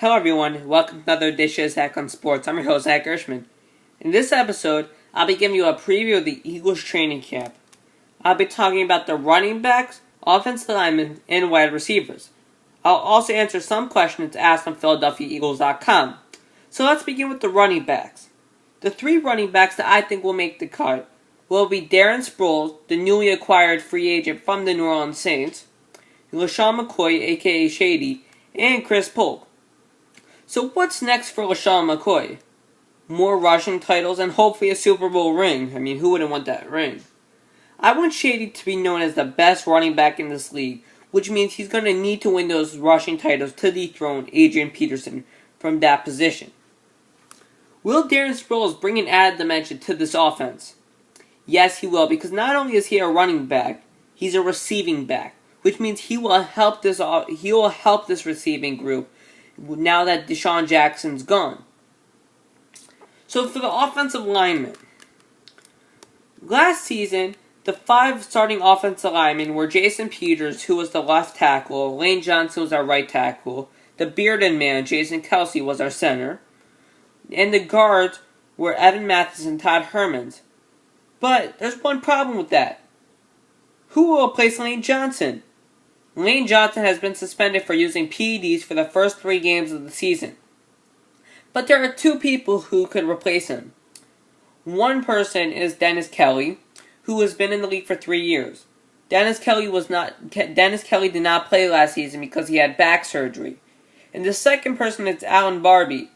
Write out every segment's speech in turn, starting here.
Hello everyone, welcome to another edition of Zach on Sports. I'm your host, Zach Gershman. In this episode, I'll be giving you a preview of the Eagles training camp. I'll be talking about the running backs, offensive linemen, and wide receivers. I'll also answer some questions asked on PhiladelphiaEagles.com. So let's begin with the running backs. The three running backs that I think will make the cut will be Darren Sproles, the newly acquired free agent from the New Orleans Saints, LaShawn McCoy, aka Shady, and Chris Polk. So what's next for LaShawn McCoy? More rushing titles and hopefully a Super Bowl ring. I mean, who wouldn't want that ring? I want Shady to be known as the best running back in this league, which means he's going to need to win those rushing titles to dethrone Adrian Peterson from that position. Will Darren Sproles bring an added dimension to this offense? Yes, he will, because not only is he a running back, he's a receiving back, which means he will help this receiving group now that Deshaun Jackson's gone. So for the offensive linemen, last season, the five starting offensive linemen were Jason Peters, who was the left tackle, Lane Johnson was our right tackle, the bearded man, Jason Kelsey, was our center, and the guards were Evan Mathis and Todd Hermans. But there's one problem with that. Who will replace Lane Johnson? Lane Johnson has been suspended for using PEDs for the first 3 games of the season. But there are 2 people who could replace him. One person is Dennis Kelly, who has been in the league for 3 years. Dennis Kelly did not play last season because he had back surgery. And the second person is Alan Barbie.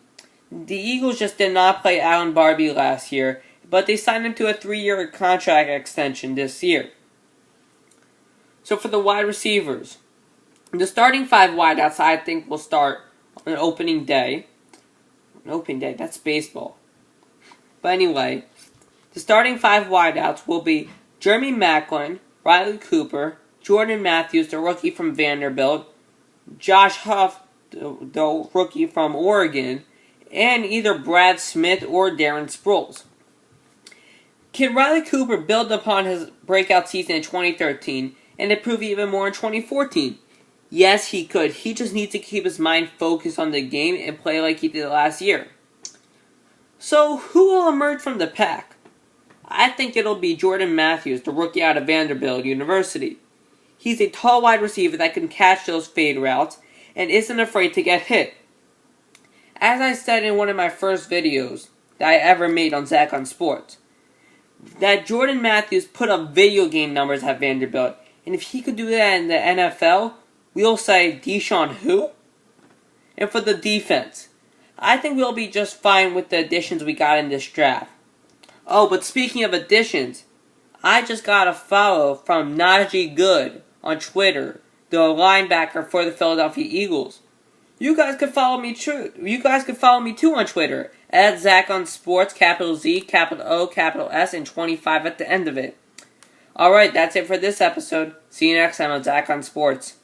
The Eagles just did not play Alan Barbie last year, but they signed him to a 3-year contract extension this year. So for the wide receivers, the starting 5 wideouts I think will start on opening day. Opening day, that's baseball. But anyway, the starting 5 wideouts will be Jeremy Maclin, Riley Cooper, Jordan Matthews, the rookie from Vanderbilt, Josh Huff, the rookie from Oregon, and either Brad Smith or Darren Sproles. Can Riley Cooper build upon his breakout season in 2013 and improve even more in 2014? Yes, he could. He just needs to keep his mind focused on the game and play like he did last year. So, who will emerge from the pack? I think it'll be Jordan Matthews, the rookie out of Vanderbilt University. He's a tall wide receiver that can catch those fade routes and isn't afraid to get hit. As I said in one of my first videos that I ever made on Zach on Sports, that Jordan Matthews put up video game numbers at Vanderbilt, and if he could do that in the NFL, we'll say Deshaun who? And for the defense, I think we'll be just fine with the additions we got in this draft. Oh, but speaking of additions, I just got a follow from Najee Good on Twitter, the linebacker for the Philadelphia Eagles. You guys can follow me too. You guys can follow me too on Twitter at Zach on Sports, capital Z, capital O, capital S, and 25 at the end of it. Alright, that's it for this episode. See you next time on Zach on Sports.